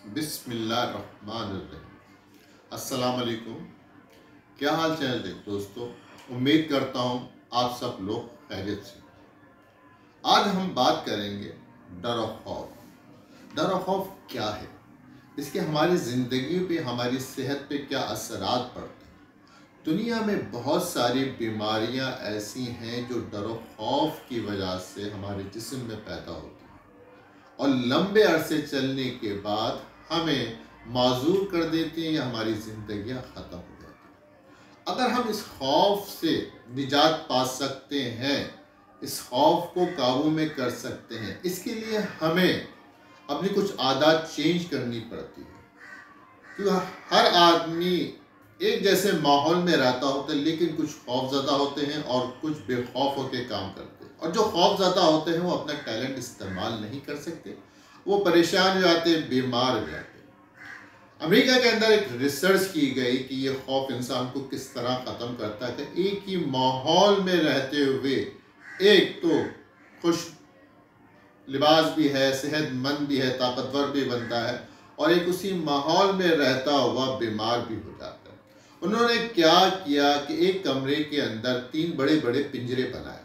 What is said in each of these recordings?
बिस्मिल्लाहिर्रहमानिर्रहीम। अस्सलाम वालेकुम। क्या हाल चाल है दोस्तों? उम्मीद करता हूँ आप सब लोग खैरियत से। आज हम बात करेंगे डर और खौफ। डर और खौफ क्या है, इसके हमारी ज़िंदगी पे, हमारी सेहत पे क्या असरात पड़ते हैं। दुनिया में बहुत सारी बीमारियां ऐसी हैं जो डर और खौफ की वजह से हमारे जिस्म में पैदा होती हैं और लंबे अरसे चलने के बाद हमें माजूर कर देती हैं या हमारी ज़िंदगियां ख़त्म हो जाती हैं। अगर हम इस खौफ से निजात पा सकते हैं, इस खौफ को काबू में कर सकते हैं, इसके लिए हमें अपनी कुछ आदत चेंज करनी पड़ती है। क्योंकि हर आदमी एक जैसे माहौल में रहता होता है, लेकिन कुछ खौफज़दा होते हैं और कुछ बेखौफ होकर काम करते हैं। और जो खौफज़दा होते हैं वो अपना टैलेंट इस्तेमाल नहीं कर सकते, वो परेशान हो जाते हैं, बीमार हो जाते हैं। अमेरिका के अंदर एक रिसर्च की गई कि ये खौफ इंसान को किस तरह ख़त्म करता है कि एक ही माहौल में रहते हुए एक तो खुश लिबास भी है, सेहतमंद भी है, ताकतवर भी बनता है, और एक उसी माहौल में रहता हुआ बीमार भी हो जाता है। उन्होंने क्या किया कि एक कमरे के अंदर 3 बड़े बड़े पिंजरे बनाए।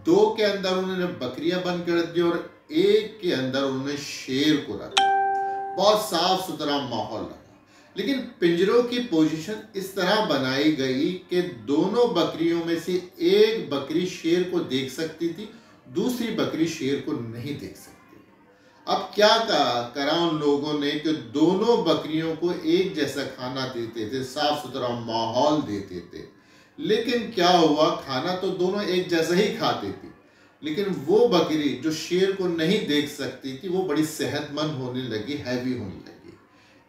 2 के अंदर उन्होंने बकरियां बंद कर दी और एक के अंदर उन्होंने शेर को रखा। बहुत साफ सुथरा माहौल रखा, लेकिन पिंजरों की पोजीशन इस तरह बनाई गई कि दोनों बकरियों में से एक बकरी शेर को देख सकती थी, दूसरी बकरी शेर को नहीं देख सकती। अब क्या करा उन लोगों ने कि दोनों बकरियों को एक जैसा खाना देते थे, साफ सुथरा माहौल देते थे, लेकिन क्या हुआ, खाना तो दोनों एक जैसा ही खाते थे, लेकिन वो बकरी जो शेर को नहीं देख सकती थी वो बड़ी सेहतमंद होने लगी, हैवी होने लगी।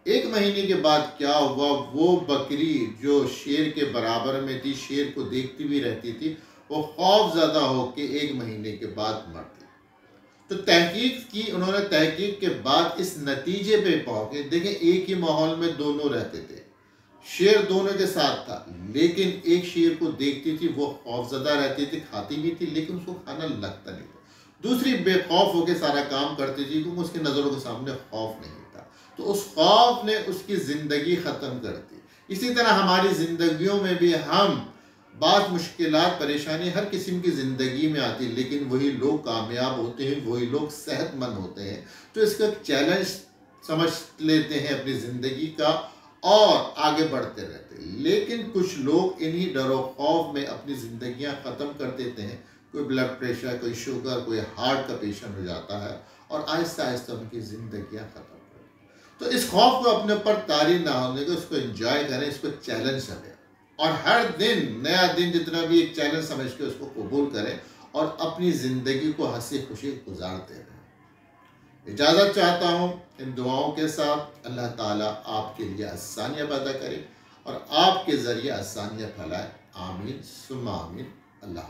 1 महीने के बाद क्या हुआ, वो बकरी जो शेर के बराबर में थी, शेर को देखती भी रहती थी, वो खौफज़दा होकर 1 महीने के बाद मर गई। तो तहकीक की उन्होंने, तहकीक के बाद इस नतीजे पे पहुंचे, देखें एक ही माहौल में दोनों रहते थे, शेर दोनों के साथ था, लेकिन एक शेर को देखती थी, वो खौफज़दा रहती थी, खाती भी थी, लेकिन उसको खाना लगता नहीं था। दूसरी बेखौफ होकर सारा काम करती थी क्योंकि उसकी नज़रों के सामने खौफ नहीं था, तो उस खौफ ने उसकी ज़िंदगी ख़त्म कर दी। इसी तरह हमारी ज़िंदगियों में भी हम बात, मुश्किलात, परेशानी हर किस्म की ज़िंदगी में आती है, लेकिन वही लोग कामयाब होते हैं, वही लोग सेहतमंद होते हैं। तो इसका चैलेंज समझ लेते हैं अपनी ज़िंदगी का और आगे बढ़ते रहते हैं। लेकिन कुछ लोग इन्हीं डर और खौफ में अपनी ज़िंदगियां ख़त्म कर देते हैं। कोई ब्लड प्रेशर, कोई शुगर, कोई हार्ट का पेशेंट हो जाता है और आहिस्ता आहिस्ता उनकी ज़िंदगियां ख़त्म कर देते। तो इस खौफ को अपने ऊपर तारी ना होने को, इसको एंजॉय करें, इसको चैलेंज करें और हर दिन नया दिन जितना भी एक चैलेंज समझ के उसको कबूल करें और अपनी ज़िंदगी को हंसी खुशी गुजारते रहें। इजाज़त चाहता हूँ इन दुआओं के साथ। अल्लाह ताला आपके लिए आसानियाँ पैदा करे और आपके ज़रिए आसानियाँ फैलाए। आमीन सुम्मा आमीन। अल्लाह।